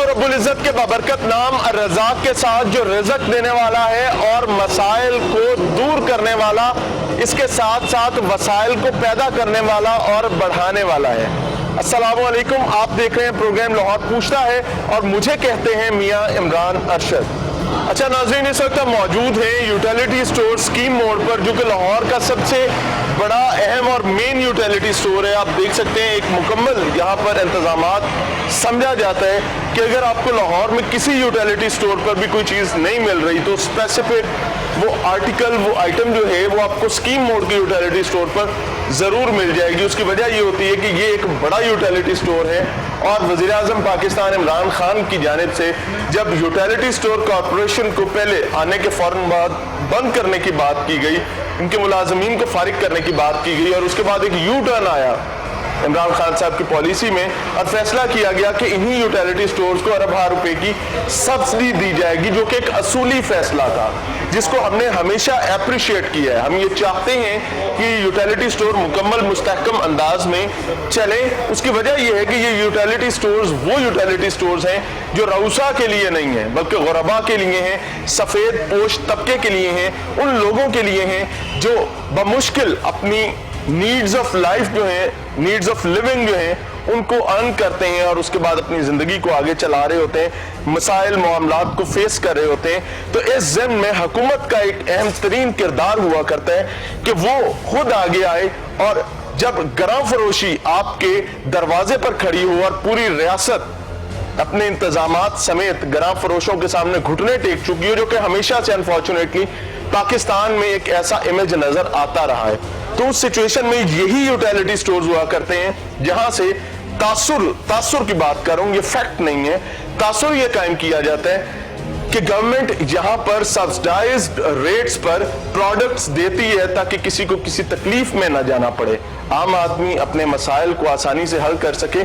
रब्बुल इज़्ज़त के बाबरकत नाम अर्रज़ाक़ के साथ जो रिज़्क़ देने वाला है और मसाइल को दूर करने वाला, इसके साथ साथ वसाइल को पैदा करने वाला और बढ़ाने वाला है। अस्सलामु अलैकुम, आप देख रहे हैं प्रोग्राम लाहौर पूछता है और मुझे कहते हैं मियाँ इमरान अरशद। अच्छा नाज़रीन, इस वक्त हम मौजूद हैं यूटिलिटी स्टोर स्कीम मोड़ पर, जो कि लाहौर का सबसे बड़ा अहम और मेन यूटिलिटी स्टोर है। आप देख सकते हैं एक मुकम्मल यहाँ पर इंतजामात समझा जाता है कि अगर आपको लाहौर में किसी यूटिलिटी स्टोर पर भी कोई चीज़ नहीं मिल रही तो स्पेसिफिक वो आर्टिकल, वो आइटम जो है वो आपको स्कीम मोड़ के यूटिलिटी स्टोर पर ज़रूर मिल जाएगी। उसकी वजह ये होती है कि ये एक बड़ा यूटिलिटी स्टोर है और वज़ीर आज़म पाकिस्तान इमरान खान की जानिब से जब यूटिलिटी स्टोर कॉरपोरेशन को पहले आने के फ़ौरन बाद बंद करने की बात की गई, इनके मुलाजमीन को फारिग करने की बात की गई और उसके बाद एक यू टर्न आया इमरान खान साहब की पॉलिसी में और फैसला किया गया कि इन्हीं यूटिलिटी स्टोर्स को अरब रुपए की सब्सिडी दी जाएगी, जो कि एक असूली फैसला था जिसको हमने हमेशा अप्रिशिएट किया है। हम ये चाहते हैं कि यूटिलिटी स्टोर मुकम्मल मुस्तहकम अंदाज में चले। उसकी वजह यह है कि ये यूटिलिटी स्टोर्स वो यूटिलिटी स्टोर्स हैं जो रऊसा के लिए नहीं है बल्कि गुरबा के लिए हैं, सफ़ेद पोश तबके के लिए हैं, उन लोगों के लिए हैं जो बमुश्किल अपनी नीड्स ऑफ लाइफ जो है, नीड्स ऑफ लिविंग जो है, उनको अर्न करते हैं और उसके बाद अपनी ज़िंदगी को आगे चला रहे होते हैं, मसाइल मामलात को फेस कर रहे होते हैं। तो इस ज़िम्न में हुकूमत का एक अहम तरीन किरदार हुआ करता है कि वो खुद आगे आए और जब गरां फरोशी आपके दरवाजे पर खड़ी हो और पूरी रियासत अपने इंतजामात समेत गरां फरोशों के सामने घुटने टेक चुकी हो, जो कि हमेशा से अनफॉर्चुनेटली पाकिस्तान में एक ऐसा इमेज नजर आता रहा है। तो उस सिचुएशन में यही यूटिलिटी स्टोर्स हुआ करते हैं जहां से तासुर की बात करूं, ये फैक्ट नहीं है, तासुर ये कायम किया जाता है कि गवर्नमेंट यहां पर सब्सिडाइज्ड रेट्स पर प्रोडक्ट्स देती है ताकि किसी को किसी तकलीफ में ना जाना पड़े, आम आदमी अपने मसाइल को आसानी से हल कर सके।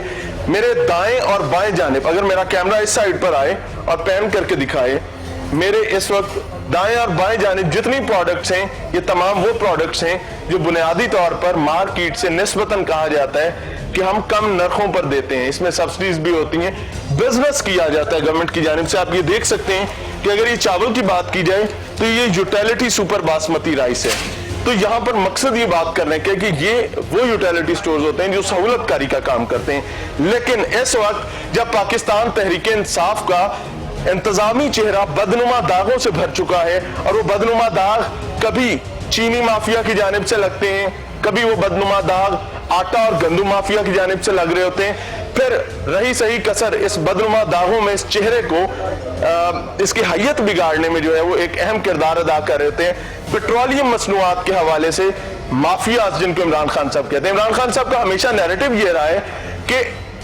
मेरे दाएं और बाएं जानिब, अगर मेरा कैमरा इस साइड पर आए और पैन करके दिखाए, मेरे इस वक्त दाएं और बाएं जानिब जितनी प्रोडक्ट्स हैं, ये तमाम वो प्रोडक्ट्स हैं जो बुनियादी तौर पर मार्केट से निस्बतन कहा जाता है कि हम कम नरखों पर देते हैं। इसमें सब्सिडीज भी होती हैं, बिजनेस किया जाता है गवर्नमेंट की जानिब से। आप ये देख सकते हैं कि अगर ये चावल की बात की जाए तो ये यूटिलिटी सुपर बासमती राइस है। तो यहाँ पर मकसद ये बात करने का कि ये वो यूटिलिटी स्टोर्स होते हैं जो सहूलतकारी का काम करते हैं। लेकिन इस वक्त जब पाकिस्तान तहरीक इंसाफ का इंतजामी चेहरा बदनुमा दागों से भर चुका है और वो बदनुमा दाग कभी चीनी माफिया की जानिब से लगते हैं, कभी वो बदनुमा दाग आटा और गंदम माफिया की जानिब से लग रहे होते हैं, फिर रही सही कसर इस बदनुमा दागों में इस चेहरे को इसकी हैयत बिगाड़ने में जो है वो एक अहम किरदार अदा कर रहे होते हैं पेट्रोलियम मसनूआत के हवाले से माफियाज, जिनको इमरान खान साहब कहते हैं। इमरान खान साहब का हमेशा नैरेटिव ये रहा है कि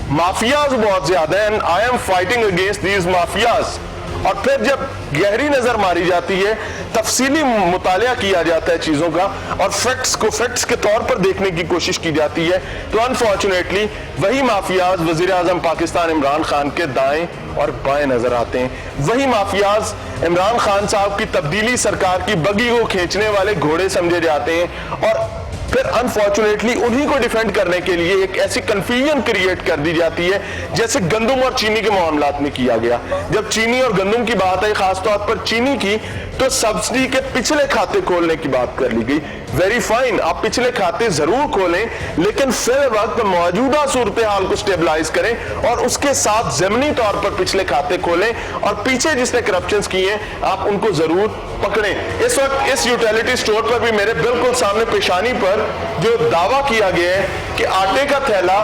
माफियाज बहुत ज्यादा है and I am fighting against these mafias. और फिर जब गहरी नजर मारी जाती है, तफसीली मुतालिया किया जाता है चीजों का और फैक्ट्स के तौर पर देखने की कोशिश की जाती है, तो अनफॉर्चुनेटली वही माफियाज वजीर आजम पाकिस्तान इमरान खान के दाएं और बाएं नजर आते हैं। वही माफियाज इमरान खान साहब की तब्दीली सरकार की बगी को खींचने वाले घोड़े समझे जाते हैं और फिर अनफॉर्चुनेटली उन्हीं को डिफेंड करने के लिए एक ऐसी कंफ्यूजन क्रिएट कर दी जाती है जैसे गंदम और चीनी के मामलात में किया गया। जब चीनी और गंदम की बात आई, खासतौर पर चीनी की, तो सब्सिडी के पिछले खाते खोलने की बात कर ली गई। वेरी फाइन, आप पिछले खाते जरूर खोलें, लेकिन फिर वक्त मौजूदा सूरत हाल को स्टेबलाइज करें और उसके साथ जमीनी तौर पर पिछले खाते खोलें और पीछे जिसने करप्शन किए आप उनको जरूर पकड़ें। इस वक्त इस यूटिलिटी स्टोर पर भी मेरे बिल्कुल सामने पेशानी पर जो दावा किया गया है कि आटे का थैला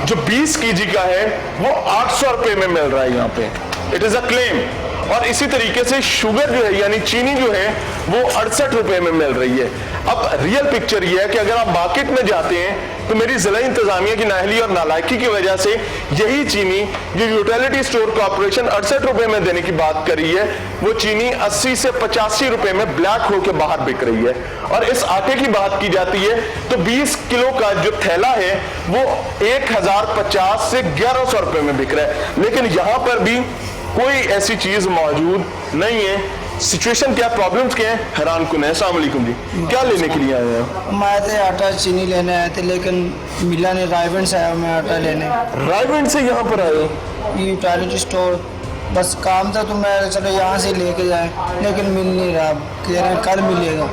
जो 20 केजी का है वो 800 रुपए में मिल रहा है यहाँ पे, इट इज अ क्लेम। और इसी तरीके से शुगर जो है यानी चीनी जो है वो 68 रुपए में मिल रही है। अब रियल पिक्चर ये है कि अगर आप मार्केट में जाते हैं तो मेरी जिला इंतजामिया की नाहली और नालायकी की वजह से यही चीनी जो यूटिलिटी स्टोर कॉर्पोरेशन 68 रुपए में देने की बात कर रही है, वो चीनी 80 से 85 रुपए में ब्लैक होकर बाहर बिक रही है। और इस आटे की बात की जाती है तो 20 किलो का जो थैला है वो 1050 से 1100 रुपए में बिक रहा है। लेकिन यहां पर भी कोई ऐसी चीज मौजूद नहीं है सिचुएशन क्या, प्रॉब्लम्स क्या है, हैरान कुन है। अस्सलाम वालेकुम जी, क्या लेने के लिए आए हैं? हम आए थे आटा चीनी लेने आए थे, लेकिन मिला नहीं। रायगंज से आया मैं आटा लेने, रायगंज से यहाँ पर आए हो? ये यूटिलिटी स्टोर बस काम था तो मैं चलो यहाँ से लेके जाए, लेकिन मिल नहीं रहा। कह रहे हैं कल मिलेगा,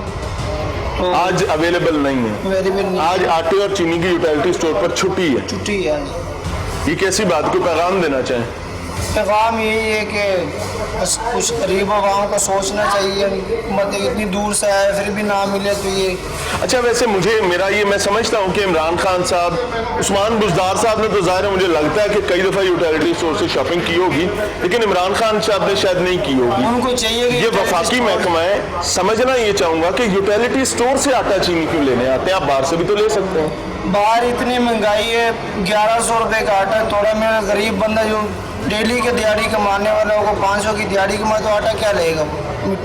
तो आज अवेलेबल नहीं है। अवेलेबल नहीं। आज आटे और चीनी की यूटिलिटी स्टोर पर छुट्टी है। छुट्टी है। ये कैसी बात को पैगाम देना चाहें? पैगाम यही है कि बस कुछ गरीब आवाम को सोचना चाहिए। मतलब इतनी दूर से आए फिर भी ना मिले तो ये। अच्छा, वैसे मेरा ये, मैं समझता हूँ कि इमरान खान साहब, उस्मान बुज़दार साहब ने तो ज़ाहिर है, मुझे लगता है कि कई दफ़ा यूटिलिटी स्टोर से शॉपिंग की होगी, लेकिन इमरान खान साहब ने शायद नहीं की होगी। उनको चाहिए कि ये वफाकी महकमा है। समझना ये चाहूँगा कि यूटिलिटी स्टोर से आटा चीनी क्यों लेने आते हैं? आप बाहर से भी तो ले सकते हैं। बाहर इतनी महंगाई है, 1100 रुपये का आटा। थोड़ा मेरा गरीब बंदा जो डेली के दिहाड़ी कमाने वाला होगा, 500 की दिहाड़ी कमाए तो आटा क्या लेगा?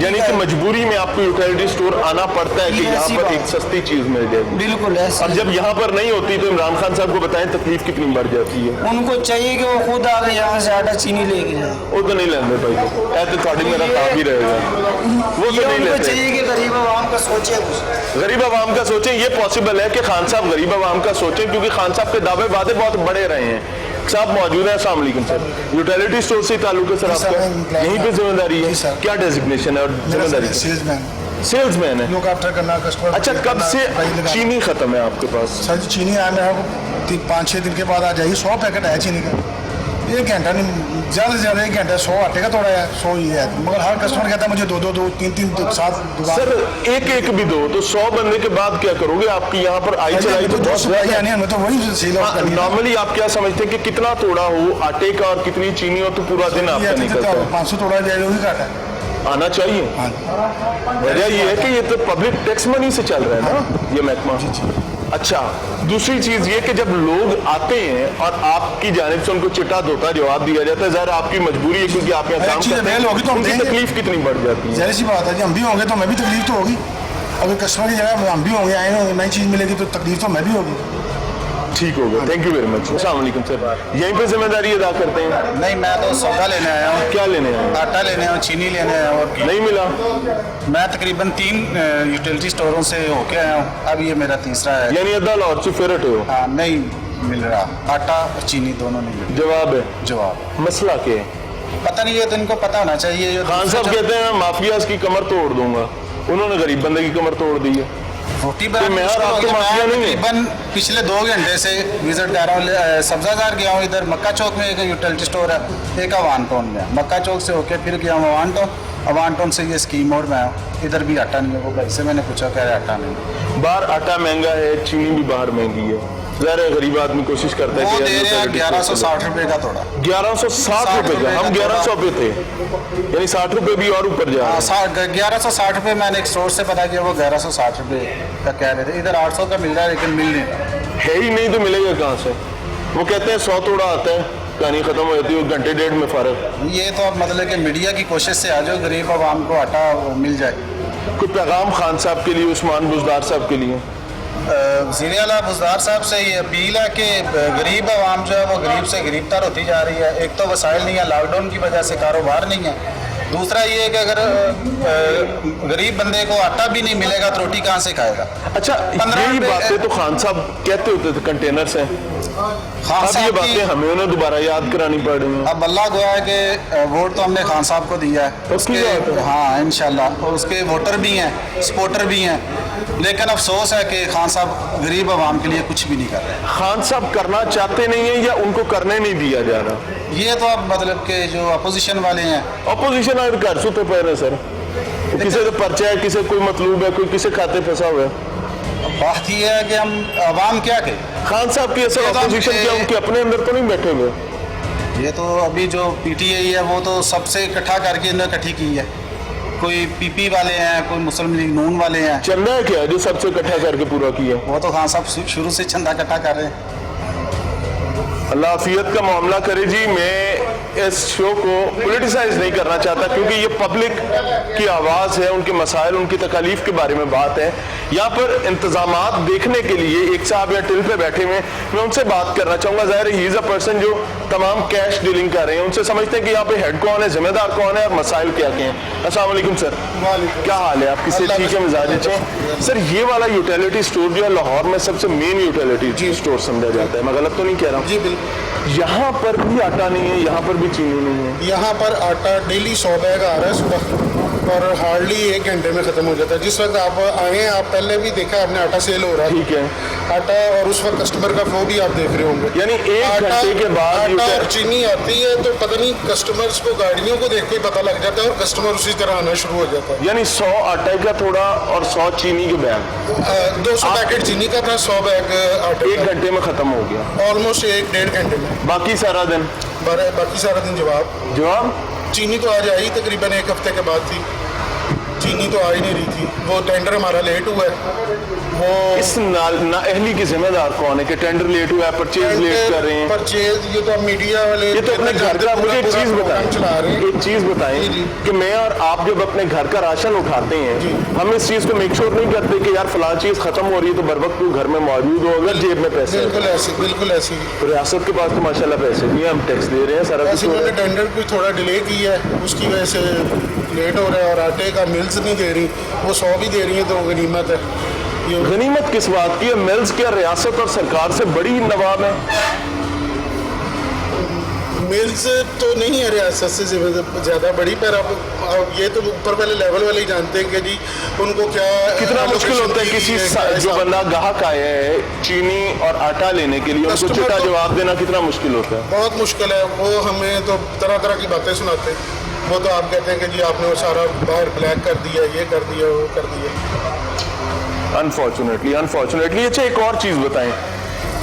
यानी कि मजबूरी में आपको यूटिलिटी स्टोर आना पड़ता है कि यहाँ पर एक सस्ती चीज मिल जाएगी। बिल्कुल ऐसे। और जब यहाँ पर नहीं होती तो इमरान खान साहब को बताएं तकलीफ कितनी बढ़ जाती है। उनको चाहिए कि वो खुद आके यहाँ से आटा चीनी लेके जाए। वो तो नहीं लेंगे भाई, ऐसे थोड़ी मेरा काम ही रहेगा। वो तो नहीं उनको लेते। चाहिए कि गरीब आवाम का सोचे कुछ। गरीब आवाम का सोचें। ये पॉसिबल है कि खान साहब गरीब आवाम का सोचें, क्योंकि खान साहब के दावे वादे बहुत बड़े रहे हैं। साहब मौजूद है। अस्सलाम वालेकुम सर, यूटिलिटी स्टोर से ताल्लुक है सर आपका? यहीं पे जिम्मेदारी है? क्या डेजिग्नेशन है और जिम्मेदारी? सेल्समैन है। लुक आफ्टर करना कस्टमर। अच्छा, कब से चीनी खत्म है आपके पास? सर जी चीनी आया मेरे 5-6 दिन के बाद आ जाएगी। 100 पैकेट है चीनी का। 1 घंटा नहीं, ज़्यादा से ज़्यादा 1 घंटा। 100 आटे का तोड़ा है, 100 ही है। मगर हर कस्टमर कहता है मुझे 2-2, 3-3, 7 दुकान। सर एक भी दो तो 100 बनने के बाद क्या करोगे? आपकी यहाँ पर आई चलाई तो बहुत ज्यादा है। हमें तो वही सेल ऑफ करनी है। नॉर्मली आप क्या समझते हैं कि कितना तोड़ा हो आटे का और कितनी चीनी हो तो पूरा दिन आपका निकलता है? 500 तोड़ा जाएगा, वही काटा है। आना चाहिए। वजह ये है कि ये तो पब्लिक टैक्स मनी से चल रहा है ना ये महकमा। अच्छा, दूसरी चीज ये कि जब लोग आते हैं और आपकी जानिब से उनको चिट्टा धोता जवाब दिया जाता है, ज़रा आपकी मजबूरी है क्योंकि आप यहाँ काम करते हैं, होगी तो उनकी तकलीफ कितनी बढ़ जाती है? ज़ाहिर सी बात है, हम भी होंगे तो हमें भी तकलीफ तो होगी। अगर कस्टमर की जगह हम भी होंगे, आए नई चीज़ मिलेगी तो तकलीफ तो हमें भी होगी। ठीक हो गया, थैंक यू वेरी मच। अस्सलाम वालेकुम सर, यहीं पे जिम्मेदारी अदा करते हैं? नहीं, मैं तो सौदा लेने आया हूँ। क्या लेने आए? आटा लेने आया हूँ, चीनी लेने आया हूँ। और नहीं मिला? मैं तकरीबन 3 यूटिलिटी स्टोरों से होके आया हूँ, अब ये मेरा तीसरा है। यानी अद्दा लाहौर से फेरट हो? हाँ, नहीं मिल रहा, आटा और चीनी दोनों नहीं मिल जवाब है? रहा। जवाब मसला क्या है? पता नहीं है, तो इनको पता होना चाहिए। जो खान साहब कहते हैं मैं माफियाज की कमर तोड़ दूंगा, उन्होंने गरीब बंदे की कमर तोड़ दी है। रोटी तो मैं और आपके माफिया नहीं है। तकरीबन पिछले 2 घंटे से विजिट कर रहा हूँ। सब्जागार गया हूँ, इधर मक्का चौक में एक यूटिलिटी स्टोर है, एक अवान टाउन में। मक्का चौक से होके फिर गया हूँ अवान टाउन से ये स्कीम मोड़ में आया। इधर भी आटा नहीं है। वो भाई से मैंने पूछा, कह रहे आटा नहीं। बाहर आटा महंगा है, चीनी भी बाहर महंगी है। ज़रा गरीब आदमी कोशिश करता है वो कि दे रहे हैं 1160 रुपये का तोड़ा। 1160 रुपये का? हम 1100 पे थे, यानी 60 रुपये भी और ऊपर जा रहा है। 1160 रुपये मैंने एक स्टोर से पता किया, वो 1160 रुपये का कह रहे थे। इधर 800 का मिल रहा है, लेकिन मिल नहीं रहा है ही नहीं तो मिलेगा कहाँ से? वो कहते हैं 100 तोड़ा आता है, कहानी खत्म हो जाती है, घंटे डेढ़ में फ़र्क। ये तो अब मतलब कि मीडिया की कोशिश से आ जाओ, गरीब आवाम को आटा मिल जाए। कोई पैगाम खान साहब के लिए, उस्मान बुज़दार साहब के लिए? वज़ीर आला बुज़दार साहब से ये अपील है कि गरीब आवाम जो है वो गरीब से गरीब तर होती जा रही है। एक तो वसाइल नहीं है, लॉकडाउन की वजह से कारोबार नहीं है। दूसरा ये है कि अगर गरीब बंदे को आटा भी नहीं मिलेगा तो रोटी कहाँ से खाएगा? अच्छा, यही बातें तो खान साहब कहते होते थे कंटेनर से। खान अब ये साहब बातें की हमें उन्हें दोबारा याद करानी पड़ रही हैं। अब अल्लाह गवाह है कि वोट तो हमने खान साहब को दिया है। उसकी बात है। हाँ, इंशाल्लाह। और उसके वोटर भी हैं, सपोर्टर भी हैं, लेकिन अफसोस है कि खान साहब गरीब आवाम के लिए कुछ भी नहीं कर रहे। खान साहब करना चाहते नहीं है या उनको करने नहीं दिया जा रहा? ये तो अब मतलब कि जो अपोजिशन वाले हैं, अपोजिशन आगे घर सुते पै रहे सर, किसी का पर्चा है, किसी कोई मतलूब है, कोई किसी खाते फंसा हुआ है। बात ये है कि हम आवाम क्या कहें? खान साहब की ऐसा अपोजिशन क्या उनके अपने अंदर तो नहीं बैठे हुए? ये तो अभी जो पीटीआई है वो तो सबसे इकट्ठा करके इन्होंने इकट्ठी की है। कोई पीपी वाले हैं, कोई मुस्लिम लीग नून वाले हैं। चंदा है क्या जो सबसे इकट्ठा करके पूरा किया? वो तो खान साहब शुरू से चंदा इकट्ठा कर रहे हैं। अल्लाह आफियत का मामला करे जी। मैं इस शो को पोलिटिसाइज नहीं करना चाहता क्योंकि ये पब्लिक की आवाज़ है, उनके मसाइल, उनकी तकलीफ के बारे में बात है। यहाँ पर इंतजामात देखने के लिए एक साहब यहाँ टिल पे बैठे हुए हैं, मैं उनसे बात करना चाहूंगा। ज़ाहिर है ही इज अ पर्सन जो तमाम कैश डीलिंग कर रहे हैं, उनसे समझते हैं कि यहाँ पे हेड कौन है, जिम्मेदार कौन है और मसाइल क्या क्या हैं। अस्सलाम वालेकुम सर, क्या हाल है आपकी? से ठीक है, मिजाज अच्छे हैं सर। ये वाला यूटिलिटी स्टोर जो है लाहौर में सबसे मेन यूटिलिटी स्टोर समझा जाता है, मैं गलत तो नहीं कह रहा हूँ? जी बिल्कुल। यहाँ पर भी आटा नहीं है, यहाँ पर भी चीनी नहीं है। यहाँ पर आटा डेली 100 बैग आ रहा है सुबह, और हार्डली 1 घंटे में ख़त्म हो जाता है। जिस वक्त आप आए हैं, आप पहले भी देखा आपने आटा सेल हो रहा है, ठीक है आटा, और उस वक्त कस्टमर का फ्लो भी आप देख रहे होंगे। यानी 1 घंटे के बाद आटा और चीनी आती है तो पता नहीं कस्टमर्स को गाड़ियों को देख के पता लग जाता है और कस्टमर उसी तरह आना शुरू हो जाता है। यानी 100 आटे का थोड़ा और 100 चीनी के बैग, 200 पैकेट चीनी का था, 100 बैग आटे 1 घंटे में खत्म हो गया, ऑलमोस्ट 1-1.5 घंटे में। बाकी सारा दिन बाकी सारा दिन जवाब चीनी तो आज आई तकरीबन 1 हफ्ते के बाद थी, चीनी तो आ ही नहीं रही थी। वो टेंडर हमारा लेट हुआ है। वो इस नाअहली की जिम्मेदार कौन है कि टेंडर लेट हुआ है, परचेज लेट कर रहे हैं? परचेज ये तो मीडिया वाले, ये तो अपने घर का, मुझे एक चीज बताएं, चला रहे हैं। एक चीज बताएं कि मैं और आप जब अपने घर का राशन उठाते हैं, हम इस चीज को मेक श्योर नहीं करते कि यार फलां चीज खत्म हो रही है तो बर वक्त घर में मौजूद हो, अगर जेब में पैसे हैं। बिल्कुल ऐसी तो रियासत के पास तो माशाल्लाह पैसे भी हैं, हम टैक्स दे रहे हैं, सारा कुछ ऐसे हो रहा उन्होंने है। टेंडर भी थोड़ा डिले किया है, उसकी वजह से लेट हो रहा है। और आटे का मिल्स नहीं दे रही, वो 100 भी दे रही है तो गनीमत है। ये गनीमत किस बात की है? मिल्स क्या रियासत और सरकार से बड़ी नवाब है? मिल्स तो नहीं है रियासत से ज़्यादा बड़ी, पर अब ये तो ऊपर वाले लेवल वाले ही जानते हैं कि जी उनको क्या कितना मुश्किल होता है किसी जो बंदा ग्राहक आया है चीनी और आटा लेने के लिए, उनको चिट्ठा जवाब देना कितना मुश्किल होता है? बहुत मुश्किल है। वो हमें तो तरह तरह की बातें सुनाते हैं। वो तो आप कहते हैं कि जी आपने वो सारा बाहर ब्लैक कर दिया, ये कर दिया, वो कर दिया। अनफॉर्चुनेटली। अच्छा, एक और चीज बताएं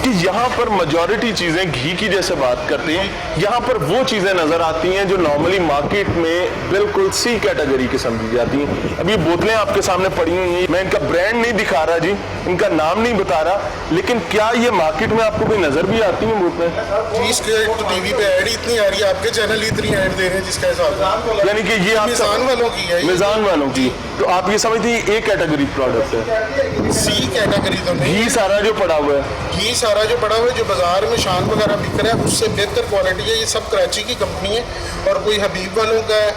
कि यहाँ पर मेजॉरिटी चीजें घी की जैसे बात करते हैं, यहाँ पर वो चीजें नजर आती हैं जो नॉर्मली मार्केट में बिल्कुल सी कैटेगरी की समझी जाती हैं। अब ये बोतलें आपके सामने पड़ी हुई हैं, मैं इनका ब्रांड नहीं दिखा रहा जी, इनका नाम नहीं बता रहा, लेकिन क्या ये मार्केट में आपको कोई नजर भी आती हैं बोतलें? इसके तो टीवी पे ऐड इतनी आ रही है, आपके चैनल इतनी ऐड दे रहे हैं जिसका हिसाब, यानी कि ये मिजान वालों की है, मिजान वालों की। तो आप ये समझते हैं ए कैटेगरी प्रोडक्ट है, सी कैटेगरी तो नहीं। घी सारा जो पड़ा हुआ है, घी सारा जो पड़ा हुआ है, जो बाजार में शान वगैरह बिक रहा है, उससे बेहतर क्वालिटी है। ये सब कराची की कंपनी है, और कोई हबीब वालों का है,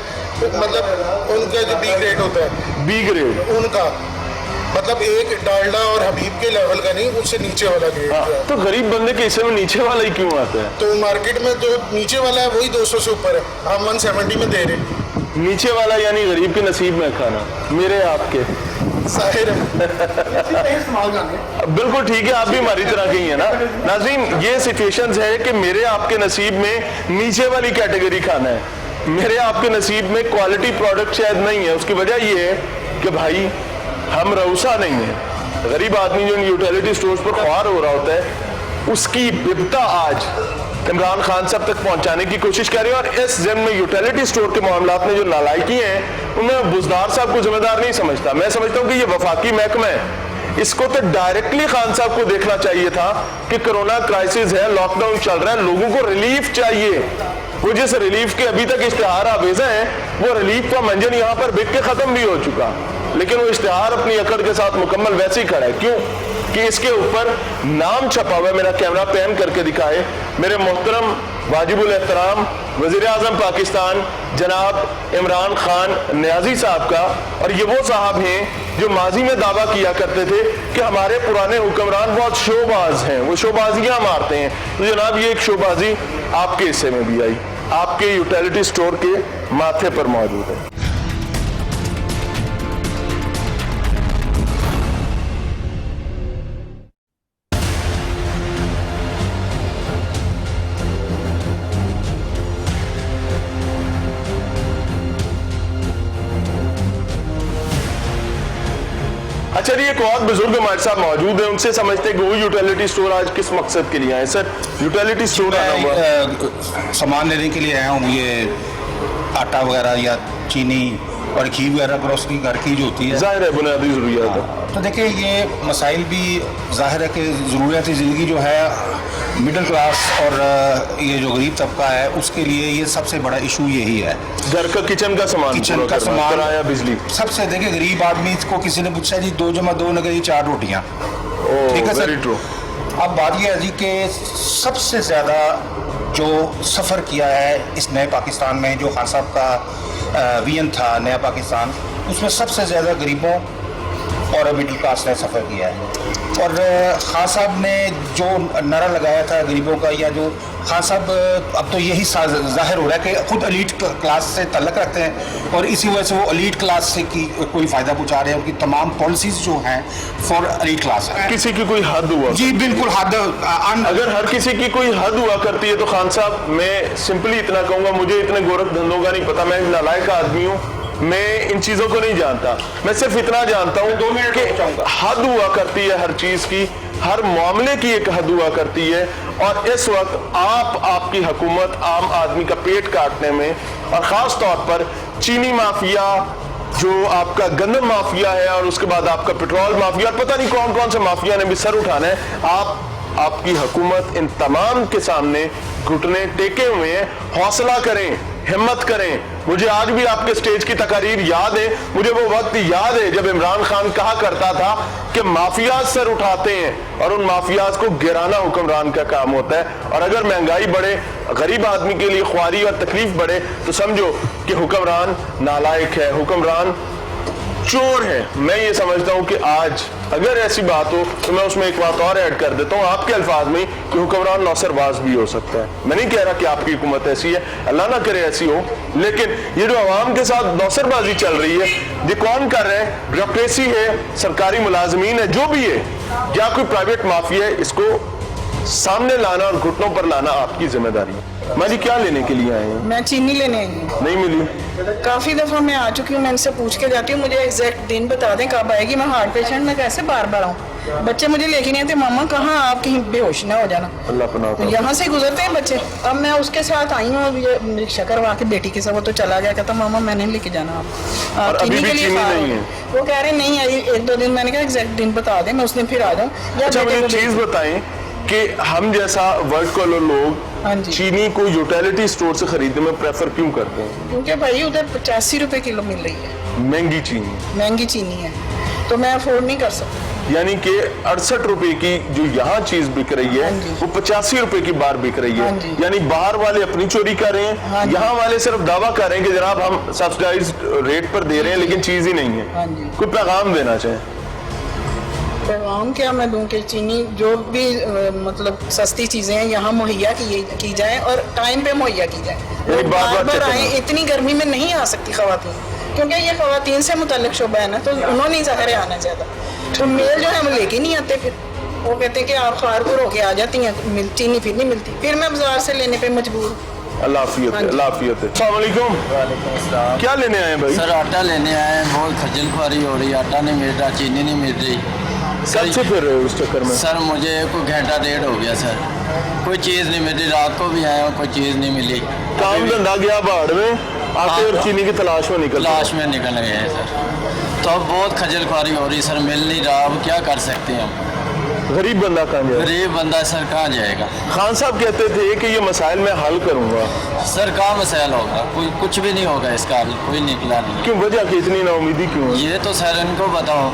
मतलब उनका जो बी ग्रेड होता है, बी ग्रेड उनका मतलब एक डालडा और हबीब के लेवल का नहीं, उससे नीचे वाला ग्रेड है। तो गरीब बंदे के हिस्से में नीचे वाला ही क्यों आता है? तो मार्केट में जो नीचे वाला है वही 200 से ऊपर है, हम 170 में दे रहे हैं। नीचे वाला यानी गरीब के नसीब में खाना, मेरे आपके जाहिर है। बिल्कुल ठीक है, आप भी हमारी तरह के ही है ना नाज़रीन। ये सिचुएशंस है कि मेरे आपके नसीब में नीचे वाली कैटेगरी खाना है, मेरे आपके नसीब में क्वालिटी प्रोडक्ट शायद नहीं है। उसकी वजह ये है कि भाई हम रऊसा नहीं है। गरीब आदमी जो यूटिलिटी स्टोर्स पर ख्वार हो रहा होता है, उसकी बिपता आज इमरान खान साहब तक पहुंचाने की कोशिश कर रहे हैं। और इस जन में यूटिलिटी स्टोर के मामलात में जो नालायकी हैं, उनमें बुजदार साहब को जिम्मेदार नहीं समझता। मैं समझता हूं कि ये वफाकी महकमा है, इसको तो डायरेक्टली खान साहब को देखना चाहिए था कि कोरोना क्राइसिस है, लॉकडाउन चल रहा है, लोगों को रिलीफ चाहिए। वो जिस रिलीफ के अभी तक इश्तिहार आवेजा है, वो रिलीफ का मंजन यहाँ पर बिक के खत्म भी हो चुका, लेकिन वो इश्तिहार अपनी अकड़ के साथ मुकम्मल वैसे ही खड़ा है। क्यों कि इसके ऊपर नाम छपा हुआ है, मेरा कैमरा पैन करके दिखाए, मेरे मोहतरम वाजिबुल एहतराम वज़ीर आज़म पाकिस्तान जनाब इमरान खान नियाजी साहब का। और ये वो साहब हैं जो माजी में दावा किया करते थे कि हमारे पुराने हुक्मरान बहुत शोबाज हैं, वो शोबाजियाँ मारते हैं। तो जनाब ये एक शोबाजी आपके हिस्से में भी आई, आपके यूटिलिटी स्टोर के माथे पर मौजूद है। अच्छा जी, एक और बुजुर्ग हमारे साथ मौजूद है, उनसे समझते हैं कि वो यूटिलिटी स्टोर आज किस मकसद के लिए आए। सर, यूटिलिटी स्टोर आना हुआ सामान लेने के लिए आया हूँ, ये आटा वगैरह या चीनी और घी वगैरह ग्रोसरी घर की जो होती है, जाहिर है बुनियादी ज़रूरियात है। तो देखिए ये मसाइल भी ज़ाहिर है कि ज़रूरियात ज़िंदगी जो है मिडिल क्लास और ये जो गरीब तबका है उसके लिए ये सबसे बड़ा इशू यही है। घर का किचन का सामान, किचन का सामान, किराया, बिजली। सबसे देखिए गरीब आदमी को किसी ने पूछा जी 2 + 2 नगर 4 रोटियाँ, ठीक है वेरी सर। ट्रू। अब बात यह है जी कि सबसे ज़्यादा जो सफ़र किया है इस नए पाकिस्तान में, जो खान साहब का विजन था नया पाकिस्तान, उसमें सबसे ज़्यादा गरीबों और मिडिल क्लास ने सफ़र किया है। और खान साहब ने जो नारा लगाया था गरीबों का, या जो खान साहब अब तो यही ज़ाहिर हो रहा है कि खुद एलीट क्लास से तल्लक रखते हैं और इसी वजह से वो एलीट क्लास से की कोई फ़ायदा पहुँचा रहे हैं। उनकी तमाम पॉलिसीज़ जो हैं फॉर एलीट क्लास है। किसी की कोई हद हुआ जी बिल्कुल हद। अगर हर किसी की कोई हद हुआ करती है तो खान साहब, मैं सिंपली इतना कहूँगा, मुझे इतने गोरख धंधों का नहीं पता, मैं नालायक आदमी हूँ, मैं इन चीज़ों को नहीं जानता। मैं सिर्फ इतना जानता हूँ कि हद हुआ करती है हर चीज़ की, हर मामले की एक हद हुआ करती है। और इस वक्त आपकी हुकूमत आम आदमी का पेट काटने में, और ख़ास तौर पर चीनी माफिया, जो आपका गंदम माफिया है, और उसके बाद आपका पेट्रोल माफिया, और पता नहीं कौन कौन से माफिया ने भी सर उठाना है। आपकी हुकूमत इन तमाम के सामने घुटने टेके हुए हैं। हौसला करें, हिम्मत करें। मुझे आज भी आपके स्टेज की तकारीर याद है, मुझे वो वक्त याद है जब इमरान खान कहा करता था कि माफियाज सर उठाते हैं और उन माफियाज को गिराना हुक्मरान का काम होता है। और अगर महंगाई बढ़े, गरीब आदमी के लिए ख्वारी और तकलीफ बढ़े, तो समझो कि हुक्मरान नालायक है, हुक्मरान चोर है। मैं ये समझता हूं कि आज अगर ऐसी बात हो तो मैं उसमें एक बात और ऐड कर देता हूं आपके अल्फाज में, कि हुक्मरान नौसरबाज भी हो सकता है। मैं नहीं कह रहा कि आपकी हुकूमत ऐसी है, अल्लाह ना करे ऐसी हो, लेकिन ये जो अवाम के साथ नौसरबाजी चल रही है, ये कौन कर रहे हैं? ब्यूरोक्रेसी है, सरकारी मुलाजमीन है, जो भी है, या कोई प्राइवेट माफिया है, इसको सामने लाना और घुटनों पर लाना आपकी जिम्मेदारी है। माली क्या लेने के लिए आए हैं? मैं चीनी लेने आई हूँ। नहीं मिली? काफ़ी दफ़ा मैं आ चुकी हूँ, मैं इनसे पूछ के जाती हूँ, मुझे एग्जैक्ट दिन बता दें कब आएगी। मैं हार्ट पेशेंट, मैं कैसे बार बार आऊँ? बच्चे मुझे लेके नहीं आते, मामा कहाँ आप कहीं बेहोश ना हो जाना। अल्लाह पनाह तो यहाँ से गुजरते हैं बच्चे। अब मैं उसके साथ आई हूँ, ये रिक्शा करवा के बेटी के साथ, वो तो चला गया, कहता मामा मैं नहीं लेके जाना आप अभी चीनी भी के लिए चीनी खा नहीं रहे है। हैं। वो कह रहे नहीं आई 1-2 दिन। मैंने कहा एग्जैक्ट दिन बता दें, मैं उस दिन फिर आ जाऊँ। अच्छा, मुझे चीज बताएं कि हम जैसा वर्ल्ड कलर हाँ लोग जी। चीनी को यूटिलिटी स्टोर से खरीदने में प्रेफर क्यों करते हैं? क्योंकि भाई उधर 85 रुपए किलो मिल रही है, महंगी चीनी, महंगी चीनी है, तो मैं अफोर्ड नहीं कर सकती। यानी कि 68 रुपए की जो यहाँ चीज बिक रही है हाँ जी। वो 85 रुपए की बार बिक रही है। हाँ जी। यानी बाहर वाले अपनी चोरी कर रहे हाँ हैं, जी। यहाँ वाले सिर्फ दावा कर रहे हैं कि जनाब हम सब्सिडाइज रेट पर दे रहे हैं, लेकिन चीज ही नहीं हाँ है। जी। कोई पैगाम देना चाहें? पैगाम क्या मैं दूं कि चीनी जो भी मतलब सस्ती चीज़ें हैं यहाँ मुहैया की जाए और टाइम पे मुहैया की जाए। यानी बार-बार बार चक्कर आए, में। इतनी गर्मी में नहीं आ सकती खवातीन, क्योंकि ये खवातीन से मुतल्लिक शोबा है ना, तो उन्होंने ही ज़ाहिर आना ज़्यादा। तो मेल जो है हम लेके नहीं आते, फिर वो कहते हैं कि आप खारपुर होके आ जाती हैं, चीनी फिर नहीं मिलती, फिर मैं बाजार से लेने पे मजबूर हूँ। अल्लाह हाफियत है, अल्लाह हाफियत है। अस्सलाम वालेकुम। क्या लेने आए हैं भाई? सर आटा लेने आए हैं, बहुत खज्जल खुआरी हो रही, आटा नहीं मिल रहा, चीनी नहीं मिल रही। कब से फिर रहे हो उस चक्कर में? सर मुझे कोई घंटा डेढ़ हो गया सर, कोई चीज़ नहीं मिली। रात को भी आया हूँ, कोई चीज़ नहीं मिली। काम धंधा गया बाढ़ में, आटे और चीनी की तलाश में निकल लाश में निकल गए हैं सर। तो अब बहुत खज्जल खुआरी हो रही सर, मिल नहीं रहा। अब क्या कर सकते हैं हम? गरीब बंदा कहाँ जाए? गरीब बंदा सर कहाँ जाएगा? खान साहब कहते थे कि ये मसाइल मैं हल करूंगा। सर कहाँ मसाइल होगा? कोई कुछ भी नहीं होगा इसका हल, कोई निकला नहीं। क्यों, वजह की इतनी नाउमीदी क्यों है? ये तो सर इनको बताओ।